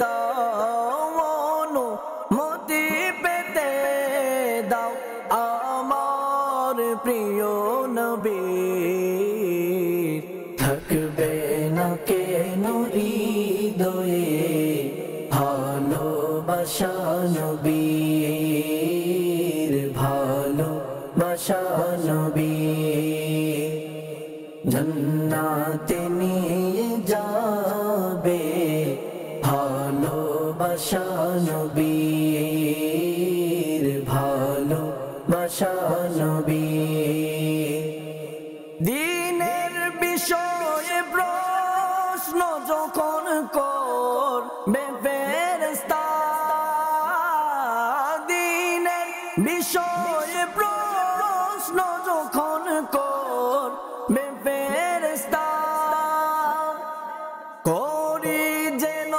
S3: দাও, অনুমতি পেতে দাও আমার প্রিয় নবীর। থাকবে না কেন হৃদয়ে ভালোবাসা নবীর, ভালোবাসা নবীর, জান্নাতে নিয়ে যাবে ভালোবাসা নবীর, ভালোবাসা নবীর। দিনের বিষয়ে প্রশ্ন যখন করবে ফেরেশতা, দিনের বিষয়ে প্রশ্ন যখন করবে ফেরেশতা, করি যেন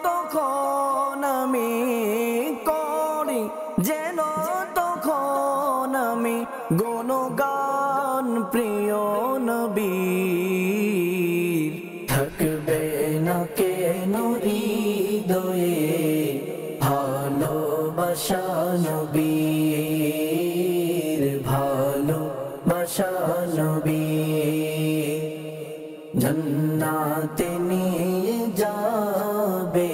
S3: তখন আমি, করি যেন তখন আমি গুণগান প্রিয় নবীর। থাকবে না কেন হৃদয়ে ভালোবাসা নবীর, ভালোবাসা নবীর, জান্নাতে নিয়ে যাবে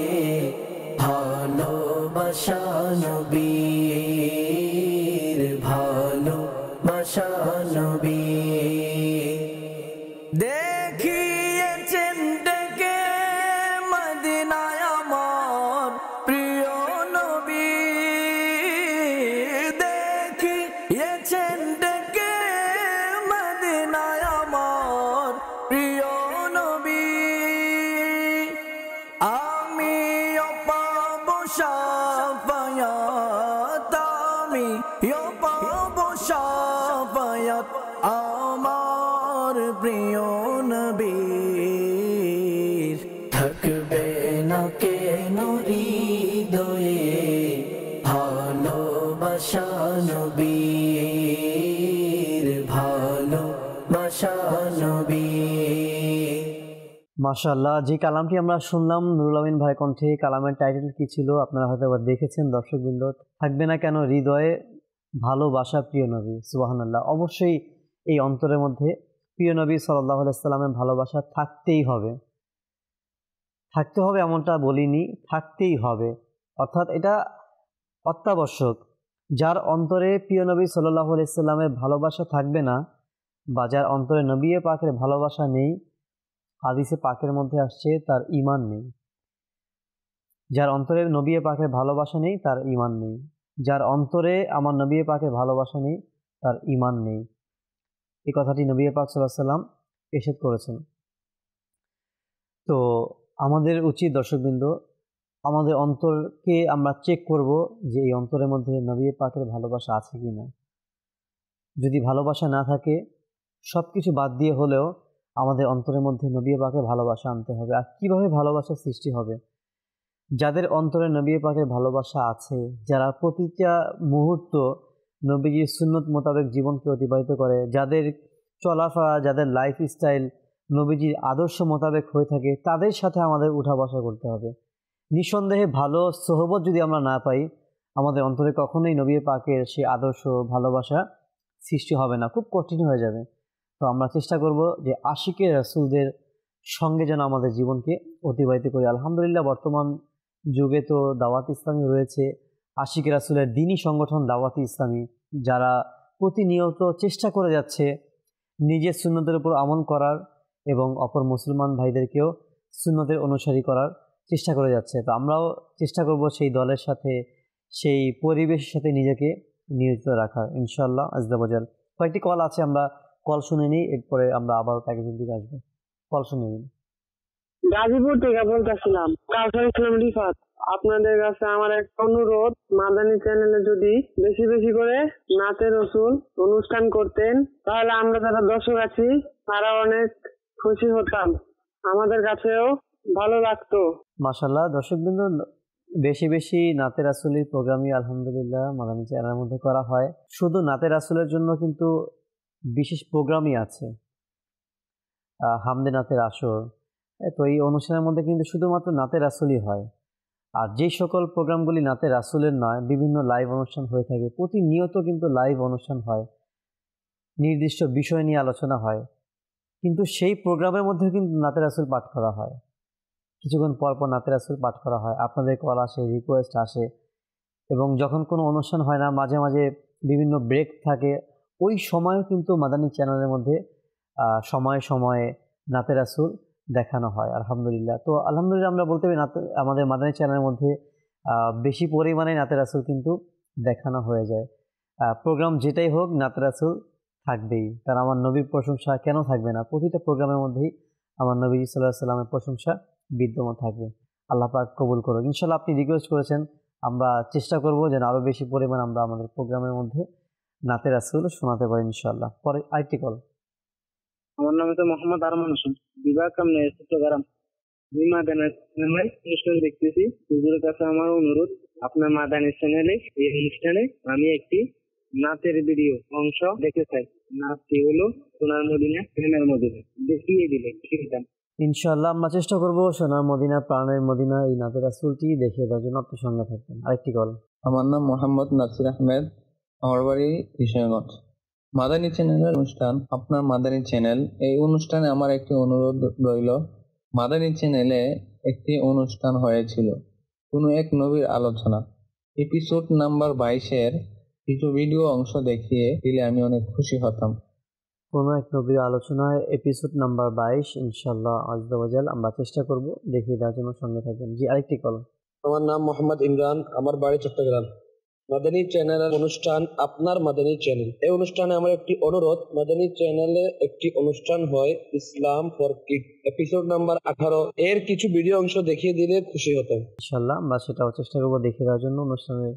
S3: ভালোবাসা নবীর, ভালোবাসা নবীর। দেখিয়েছেন ডেকে মদিনায় আমার প্রিয় নবী, দেখিয়েছেন ডেকে মদিনায় আমার প্রিয় নবী, আমি পাব শাফায়াত, আমি পাব শাফায়াত আমার প্রিয় নবীর। থাকবে না কেন হৃদয়ে ভালোবাসা নবীর, ভালোবাসা নবীর।
S2: মাশাআল্লাহ, যে কালামটি আমরা শুনলাম নুরুল আমিন ভাইয়ের কণ্ঠে, কালামের টাইটেল কি ছিল আপনারা হয়তো আবার দেখেছেন দর্শকবৃন্দ। থাকবে না কেন হৃদয়ে ভালোবাসা প্রিয় নবী। সুবহানাল্লাহ, অবশ্যই এই অন্তরের মধ্যে প্রিয় নবী সাল্লাল্লাহু আলাইহি সাল্লামের ভালোবাসা থাকতেই হবে। থাকতে হবে এমনটা বলিনি, থাকতেই হবে, অর্থাৎ এটা অত্যাবশ্যক। যার অন্তরে প্রিয় নবী সাল্লাল্লাহু আলাইহি সাল্লামের ভালোবাসা থাকবে না, বা যার অন্তরে নবী পাকের ভালোবাসা নেই, হাদিসে পাকের মধ্যে আসছে তার ঈমান নেই। যার অন্তরে নবী পাকের ভালোবাসা নেই তার ঈমান নেই। যার অন্তরে আমার নবী পাকের ভালোবাসা নেই তার ঈমান নেই। এই কথাটি নবী পাক সাল্লাল্লাহু আলাইহি সাল্লাম ইরশাদ করেছেন। তো আমাদের উচিত দর্শকবৃন্দ, আমাদের অন্তরকে আমরা চেক করব যে এই অন্তরের মধ্যে নবী পাকের ভালোবাসা আছে কি না। যদি ভালোবাসা না থাকে, সব কিছু বাদ দিয়ে হলেও আমাদের অন্তরের মধ্যে নবী পাকের ভালোবাসা আনতে হবে। আর কীভাবে ভালোবাসার সৃষ্টি হবে? যাদের অন্তরে নবী পাকের ভালোবাসা আছে, যারা প্রতিটা মুহূর্ত নবীজির সুন্নত মোতাবেক জীবনকে অতিবাহিত করে, যাদের চলাফেরা, যাদের লাইফ স্টাইল নবীজির আদর্শ মোতাবেক হয়ে থাকে, তাদের সাথে আমাদের উঠা বসা করতে হবে। নিঃসন্দেহে ভালো সোহবত যদি আমরা না পাই, আমাদের অন্তরে কখনোই নবী পাকের সেই আদর্শ ভালোবাসা সৃষ্টি হবে না, খুব কঠিন হয়ে যাবে। তো আমরা চেষ্টা করব যে আশিকে রাসূলদের সঙ্গে যেন আমাদের জীবনকে অতিবাহিত করি। আলহামদুলিল্লাহ বর্তমান যুগে তো দাওয়াত ইসলামী রয়েছে, আশিক রাসূলের দ্বীনি সংগঠন দাওয়াত ইসলামী, যারা প্রতিনিয়ত চেষ্টা করে যাচ্ছে নিজের সুন্নতের উপর আমল করার এবং অপর মুসলমান ভাইদেরকেও সুন্নতের অনুসারী করার চেষ্টা করে যাচ্ছে। তো আমরাও চেষ্টা করব সেই দলের সাথে, সেই পরিবেশের সাথে নিজেকে নিয়োজিত রাখার ইনশাআল্লাহ আযজা ওয়া জাল। কয়েকটি কল আছে, আমরা কল শুনে নিই, এরপরে আমরা আবার প্যাকেজের দিকে আসবো। কল শুনে নিন।
S12: গাজীপুর থেকে বলতেছিলাম, কাউসার ইসলাম রিফাত। আপনাদের কাছে আমার একটা অনুরোধ, মাদানী চ্যানেলে যদি বেশি বেশি করে নাতে রসুল অনুষ্ঠান করতেন, তাহলে আমরা যারা দর্শক আছি তারা অনেক খুশি হতাম, আমাদের কাছেও ভালো লাগতো।
S2: মাশাআল্লাহ দর্শকবৃন্দ, বেশি বেশি নাতে রাসূলের প্রোগ্রামই আলহামদুলিল্লাহ মাদানী চ্যানেলের মধ্যে করা হয়। শুধু নাতে রাসূলের জন্য কিন্তু বিশেষ প্রোগ্রামই আছে, হামদে নাতের আসর। তো এই অনুষ্ঠানের মধ্যে কিন্তু শুধুমাত্র নাতে রাসূলই হয়। আর যে সকল প্রোগ্রামগুলি নাতে রাসূলের নয়, বিভিন্ন লাইভ অনুষ্ঠান হয়ে থাকে, প্রতিনিয়ত কিন্তু লাইভ অনুষ্ঠান হয়, নির্দিষ্ট বিষয় নিয়ে আলোচনা হয়, কিন্তু সেই প্রোগ্রামের মধ্যেও কিন্তু নাতে রাসূল পাঠ করা হয়, কিছুক্ষণ পর পর নাতে রাসূল পাঠ করা হয়, আপনাদের কল আসে, রিকোয়েস্ট আসে। এবং যখন কোনো অনুষ্ঠান হয় না, মাঝে মাঝে বিভিন্ন ব্রেক থাকে, ওই সময়ও কিন্তু মাদানী চ্যানেলের মধ্যে সময়ে সময়ে নাতে রাসূল দেখানো হয় আলহামদুলিল্লাহ। তো আলহামদুলিল্লাহ আমরা বলতে পারি আমাদের মাদানী চ্যানেলের মধ্যে বেশি পরিমাণে নাতে রাসূল কিন্তু দেখানো হয়ে যায়। প্রোগ্রাম যেটাই হোক নাতে রাসূল থাকবেই, কারণ আমার নবীর প্রশংসা কেন থাকবে না? প্রতিটা প্রোগ্রামের মধ্যেই আমার নবী সাল্লাল্লাহু আলাইহি সাল্লামের প্রশংসা বিদ্যমান থাকবে। আল্লাহ পাক কবুল করুন ইনশাআল্লাহ। আপনি রিকোয়েস্ট করেছেন, আমরা চেষ্টা করব যেন আরও বেশি পরিমাণ আমরা আমাদের প্রোগ্রামের মধ্যে নাতে রাসূল শোনাতে পারি ইনশাআল্লাহ। পরে আরেকটি কল।
S12: আমার নাম হচ্ছে মোহাম্মদ আরমান হোসেন, বিভাগ কামনে চট্টগ্রাম। আমি মাদানী চ্যানেলে অনুষ্ঠান দেখতেছি, হুজুরের কাছে আমার অনুরোধ, আপনার মাদানী চ্যানেলে এই অনুষ্ঠানে আমি একটি নাচের ভিডিও অংশ দেখতে চাই। নাচটি হলো সোনার মদিনা প্রেমের মদিনা, দেখিয়ে দিলে শিখতাম।
S2: ইনশাআল্লাহ আমরা চেষ্টা করব সোনার মদিনা প্রাণের মদিনা এই নাতে রাসূলটি দেখিয়ে দেওয়ার জন্য আপনার সঙ্গে থাকবেন। আরেকটি কল।
S13: আমার নাম মোহাম্মদ নাসির আহমেদ, আমার বাড়ি কিশোরগঞ্জ। মাদানী চ্যানেলের অনুষ্ঠান, আপনার মাদানী চ্যানেল, এই অনুষ্ঠানে আমার একটি অনুরোধ রইল। মাদানী চ্যানেলে একটি অনুষ্ঠান হয়েছিল, কোনো এক নবীর আলোচনা, এপিসোড নাম্বার 22-এর কিছু ভিডিও অংশ দেখিয়ে দিলে আমি অনেক খুশি হতাম।
S2: কোনো এক নবীর আলোচনায় এপিসোড নাম্বার 22 ইনশাআল্লাহ আযজা ওয়া জাল আমরা চেষ্টা করব দেখিয়ে দেওয়ার জন্য, সঙ্গে থাকবেন। জি আরেকটি কল।
S14: আমার নাম মোহাম্মদ ইমরান, আমার বাড়ি চট্টগ্রাম। মাদানী চ্যানেলের অনুষ্ঠান, আপনার মাদানী চ্যানেল, এই অনুষ্ঠানে আমার একটি অনুরোধ, মাদানী চ্যানেলে একটি অনুষ্ঠান হয় ইসলাম ফর কিড, এপিসোড নাম্বার 18, এর কিছু ভিডিও অংশ দেখিয়ে দিলে খুশি হতাম।
S2: ইনশাআল্লাহ আমরা সেটাও চেষ্টা করব দেখিয়ে দেওয়ার জন্য, অনুষ্ঠানের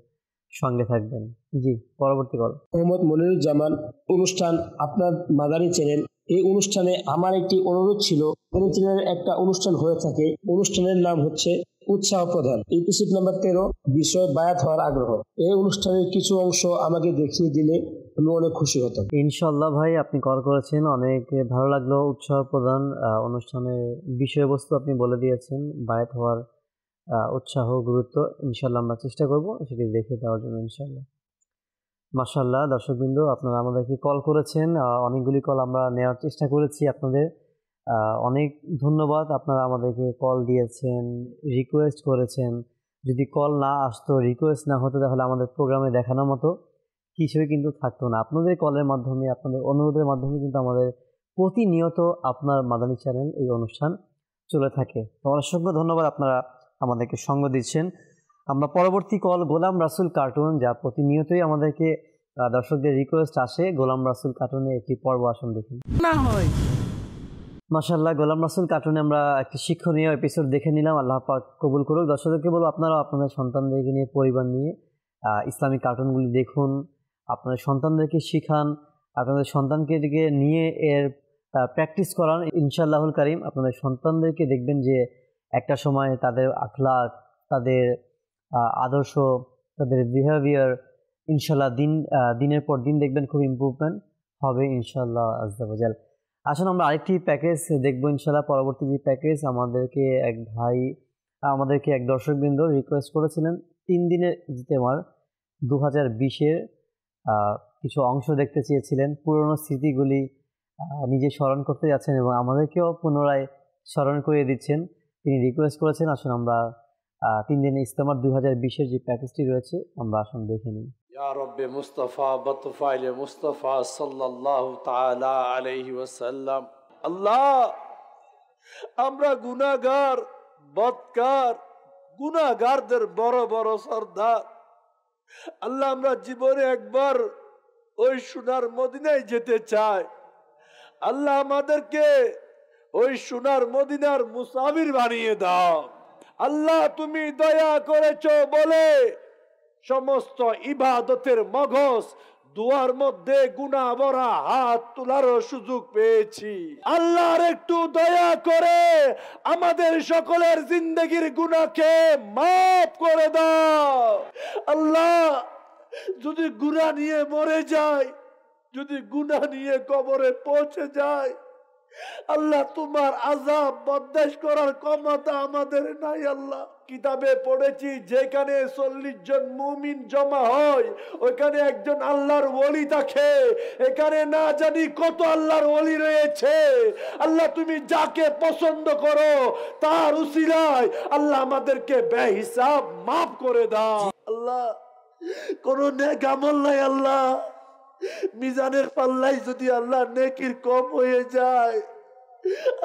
S2: সঙ্গে থাকবেন। জি পরবর্তী কল।
S15: মোহাম্মদ মনিরুজ্জামান, অনুষ্ঠান আপনার মাদানী চ্যানেল, এই অনুষ্ঠানে আমার একটি অনুরোধ ছিল। মাদানী চ্যানেলের একটা অনুষ্ঠান হয়ে থাকে, অনুষ্ঠানের নাম হচ্ছে উৎসাহ প্রদান, এপিসোড নাম্বার 13, বিষয় বায়াত হওয়ার আগ্রহ। এই অনুষ্ঠানের কিছু অংশ আমাকে দেখিয়ে দিলে আমি অনেক খুশি হতাম।
S2: ইনশাআল্লাহ ভাই, আপনি কল করেছেন, অনেক ভালো লাগলো। উৎসাহ প্রদান অনুষ্ঠানের বিষয়বস্তু আপনি বলে দিয়েছেন, বায়াত হওয়ার উৎসাহ গুরুত্ব, ইনশাআল্লাহ আমরা চেষ্টা করব সেটি দেখে দেওয়ার জন্য ইনশাআল্লাহ। মাশাআল্লাহ দর্শকবৃন্দ, আপনারা আমাদেরকে কল করেছেন, অনেকগুলি কল আমরা নেওয়ার চেষ্টা করেছি। আপনাদের অনেক ধন্যবাদ, আপনারা আমাদেরকে কল দিয়েছেন, রিকোয়েস্ট করেছেন। যদি কল না আসতো, রিকোয়েস্ট না হতো, তাহলে আমাদের প্রোগ্রামে দেখানোর মতো কিছুই কিন্তু থাকতো না। আপনাদের কলের মাধ্যমে, আপনাদের অনুরোধের মাধ্যমে কিন্তু আমাদের প্রতিনিয়ত আপনার মাদানী চ্যানেল এই অনুষ্ঠান চলে থাকে। তো অসংখ্য ধন্যবাদ, আপনারা আমাদেরকে সঙ্গ দিচ্ছেন। আমরা পরবর্তী কল গোলাম রাসূল কার্টুন, যা প্রতিনিয়তই আমাদেরকে দর্শকদের রিকোয়েস্ট আসে, গোলাম রাসূল কার্টুনে একটি পর্ব আসুন দেখুন না হয়। মাশাআল্লাহ, গোলাম রাসূল কার্টুনে আমরা একটি শিক্ষণীয় এপিসোড দেখে নিলাম। আল্লাহ পাক কবুল করুক। দর্শকদেরকে বলবো, আপনারাও আপনাদের সন্তানদেরকে নিয়ে, পরিবার নিয়ে ইসলামিক কার্টুনগুলি দেখুন, আপনাদের সন্তানদেরকে শিখান, আপনাদের সন্তানকে দিকে নিয়ে এর প্র্যাকটিস করান। ইনশাআল্লাহুল কারীম আপনাদের সন্তানদেরকে দেখবেন যে একটা সময় তাদের আখলাক, তাদের আদর্শ, তাদের বিহেভিয়ার ইনশাআল্লাহ দিনের পর দিন দেখবেন খুব ইমপ্রুভমেন্ট হবে ইনশাআল্লাহ আযজা ওয়া জাল। আসুন আমরা আরেকটি প্যাকেজ দেখবো ইনশাআল্লাহ। পরবর্তী যে প্যাকেজ, আমাদেরকে এক দর্শকবৃন্দ রিকোয়েস্ট করেছিলেন 3 দিনের ইজতেমার 2020-এর কিছু অংশ দেখতে চেয়েছিলেন, পুরনো স্মৃতিগুলি নিজে স্মরণ করতে যাচ্ছেন এবং আমাদেরকেও পুনরায় স্মরণ করিয়ে দিচ্ছেন। তিনি রিকোয়েস্ট করেছেন আসুন আমরা 3 দিনের ইজতেমার 2020-এর যে প্যাকেজটি রয়েছে আমরা আসুন দেখে নিই।
S8: ইয়া রব্বে মুস্তাফা বতফাইলে মুস্তাফা সাল্লাল্লাহু তাআলা আলাইহি ওয়াসাল্লাম। আল্লাহ, আমরা গুনাহগার, বদকার, গুনাহগারদের বড় বড় সর্দার। আল্লাহ, আমরা জীবনে একবার ওই সোনার মদিনায় যেতে চাই। আল্লাহ, আমাদেরকে ওই সোনার মদিনার মুসাফির বানিয়ে দাও। আল্লাহ, তুমি দয়া করেছো বলে সমস্ত ইবাদতের মগজ দুয়ার মধ্যে গুনাহ ভরা হাত তোলারও সুযোগ পেয়েছি। আল্লাহর একটু দয়া করে আমাদের সকলের জিন্দগির গুনাহকে মাফ করে দাও। আল্লাহ, যদি গুনাহ নিয়ে মরে যায়, যদি গুনাহ নিয়ে কবরে পৌঁছে যায়, আল্লাহ, তোমার আযাব বরদাস্ত করার ক্ষমতা আমাদের নাই। আল্লাহ, কিতাবে পড়েছি যেখানে 40 জন মুমিন জমা হয় ওইখানে একজন আল্লাহর ওলি থাকে। এখানে না জানি কত আল্লাহর ওলি রয়েছে। আল্লাহ, তুমি যাকে পছন্দ করো তার উসিলায় আল্লাহ আমাদেরকে বেহিসাব মাফ করে দাও। আল্লাহ, কোন নেক আমল নাই আল্লাহ, মিজানের পাল্লাই যদি আল্লাহ নেকির কম হয়ে যায়,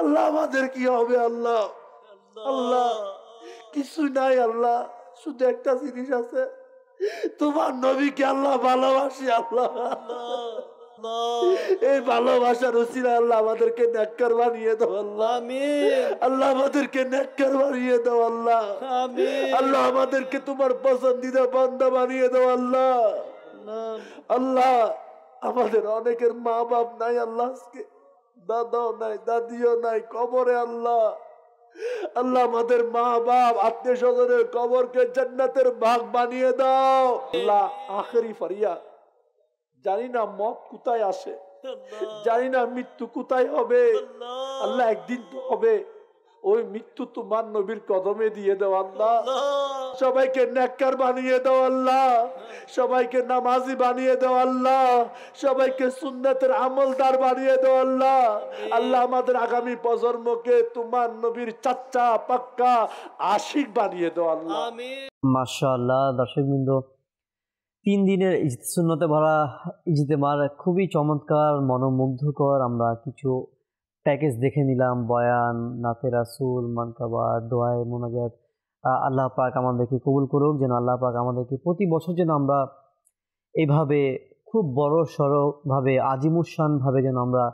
S8: আল্লাহ আমাদের কি হবে? আল্লাহ, আল্লাহ কিছু নাই আল্লাহ, শুধু একটা জিনিস আছে, তোমার নবীকে আল্লাহ ভালোবাসি। আল্লাহ, এই ভালোবাসার উসিলায় আল্লাহ আমাদেরকে নেককার বানিয়ে দাও। আল্লাহ আমিন। আল্লাহ আমাদেরকে নেককার বানিয়ে দাও। আল্লাহ আমিন। আল্লাহ আমাদেরকে তোমার পছন্দিদা বান্দা বানিয়ে দাও। আল্লাহ, আল্লাহ আমাদের অনেকের মা বাপ নাই আল্লাহ, আজকে দাদাও নাই, দাদিও নাই, কবরে। আল্লাহ, আল্লাহ আমাদের মা বাপ আত্মীয় স্বজনের কবরকে জান্নাতের ভাগ বানিয়ে দাও। আল্লাহ, আখেরি ফরিয়াদ, জানি না মত কোথায় আসে, জানি না মৃত্যু কোথায় হবে। আল্লাহ, একদিন তো হবে, ওই মৃত্যু তোমার নবীর কদমে দিয়ে দাও। আল্লাহ, সবাইকে নেককার বানিয়ে দাও। আল্লাহ, সবাইকে নামাজি বানিয়ে দাও। আল্লাহ, সবাইকে সুন্নাতের আমলদার বানিয়ে দাও। আল্লাহ, আল্লাহ আমাদের আগামী প্রজন্মকে তোমার নবীর চাচা পাক্কা আশিক বানিয়ে দাও। আল্লাহ
S2: মাশাআল্লাহ। দর্শকবৃন্দ, 3 দিনের সুন্নতে ভরা ইজতেমার খুবই চমৎকার, মনোমুগ্ধকর আমরা কিছু প্যাকেজ দেখে নিলাম। বয়ান, নাতে রাসূল, মানকাবাত, দোয়ায়ে মুনাজাত। আল্লাহ পাক আমাদেরকে কবুল করুক, যেন আল্লাহ পাক আমাদেরকে প্রতি বছর যেন আমরা এইভাবে খুব বড় সড়ভাবে আজিমুসানভাবে যেন আমরা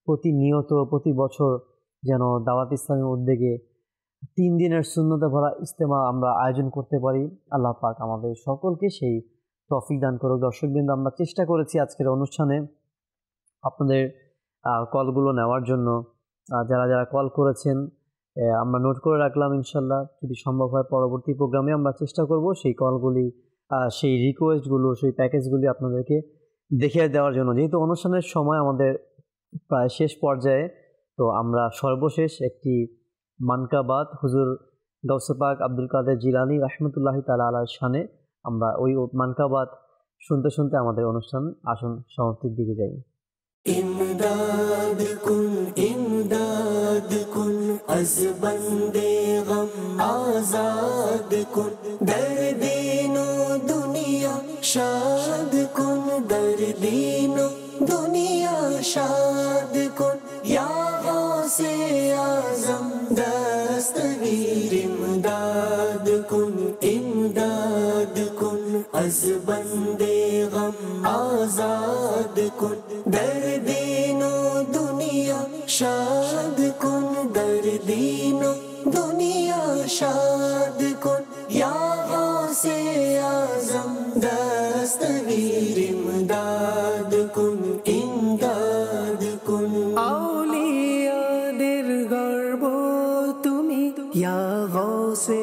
S2: প্রতিনিয়ত প্রতি বছর যেন দাওয়াত ইসলামের উদ্যোগে 3 দিনের সুন্নতে ভরা ইজতেমা আমরা আয়োজন করতে পারি। আল্লাহ পাক আমাদের সকলকে সেই তৌফিক দান করুক। দর্শকবৃন্দ, আমরা চেষ্টা করেছি আজকের অনুষ্ঠানে আপনাদের কলগুলো নেওয়ার জন্য। যারা যারা কল করেছেন আমরা নোট করে রাখলাম। ইনশাল্লাহ যদি সম্ভব হয় পরবর্তী প্রোগ্রামে আমরা চেষ্টা করব সেই কলগুলি, সেই রিকোয়েস্টগুলো, সেই প্যাকেজগুলি আপনাদেরকে দেখিয়ে দেওয়ার জন্য। যেহেতু অনুষ্ঠানের সময় আমাদের প্রায় শেষ পর্যায়ে, তো আমরা সর্বশেষ একটি মানকাবাত হুজুর গাউসে পাক আব্দুল কাদের জিলানী রাহমাতুল্লাহি তাআলা আলাইহির শানে আমরা ওই মানকাবাত শুনতে শুনতে আমাদের অনুষ্ঠান আসুন সমাপ্তির দিকে যাই।
S3: इमदाद कुन अज़ बंदे गम आजाद कुन दर्दीनो दुनिया शाद कुन दर्दीनो दुनिया शाद कुन या गौसे आज़म दस्तगीर इमदाद कुन अज़ बंदे गम आजाद कुन दर्दीनो दुनिया शाद कुन दर्दीनो दुनिया शाद कुन या गौसे आज़म दस्तगीर इमदाद कुन
S5: আউলিয়াদের গর্ব তুমি ইয়া গৌসে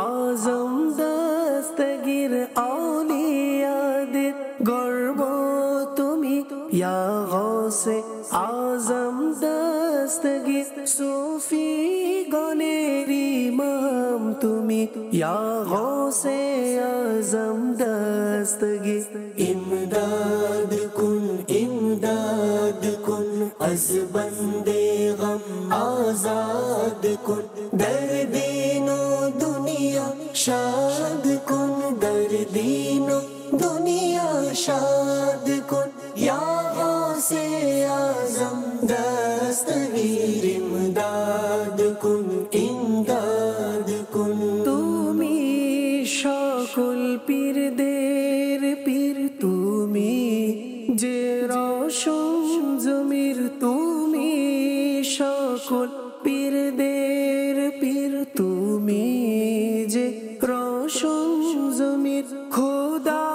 S5: আজম দস্তগীর। আউলিয়াদের গর্ব তুমি ইয়া গৌসে আজম দস্তগীর। সুফি গণের ইমাম তুমি ইয়া গৌসে আজম দস্তগীর।
S3: इमदाद कुन अज़ बंदे गम آزاد کن، دردین و دنیا شاد کن، دردین و دنیا شاد کن، یا غوث اعظم دستگیر امداد کن، امداد کن۔
S5: তুমি সকল পীরদের পীর, তুমি যে রোশন জমির, তুমি সকল পীরদের পীর, তুমি যে রোশন জমির, খোদা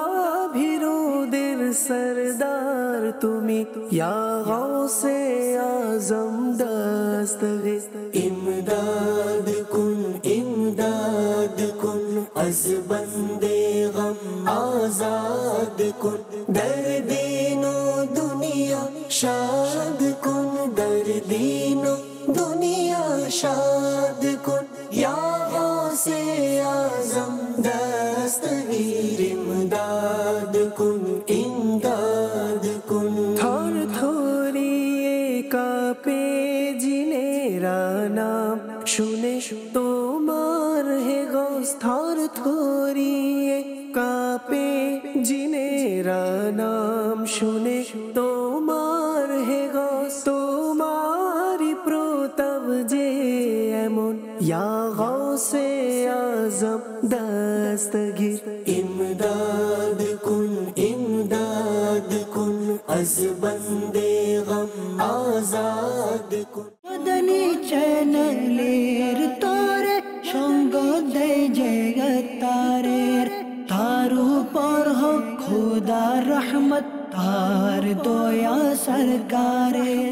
S5: ভীরুদের সরদার তুমি, ইয়া গৌসে আজম দস্তগীর
S3: امداد کن، امداد کن، از بندے غم آزاد کن، دردین و دنیا شاد کن، دردین و دنیا شاد کن، یا غوث اعظم دستگیر امداد کن، امداد کن۔
S5: থর থরিয়ে কাঁপে জিনেরা নাম শুনে তোমার হে গৌস, থর থরিয়ে কাঁপে জিনেরা নাম শুনে তোমার হে গৌস, তোমারি প্রতাপ যে এমন, ইয়া গৌসে আজম দস্তগীর
S3: امداد کن، امداد کن، از بندے غم آزاد کن۔
S1: মাদানী চ্যানেলের তোরে সঙ্গ দেয় জগতারের, তার উপর হোক খোদার রহমত, তার দয়া সরকারের।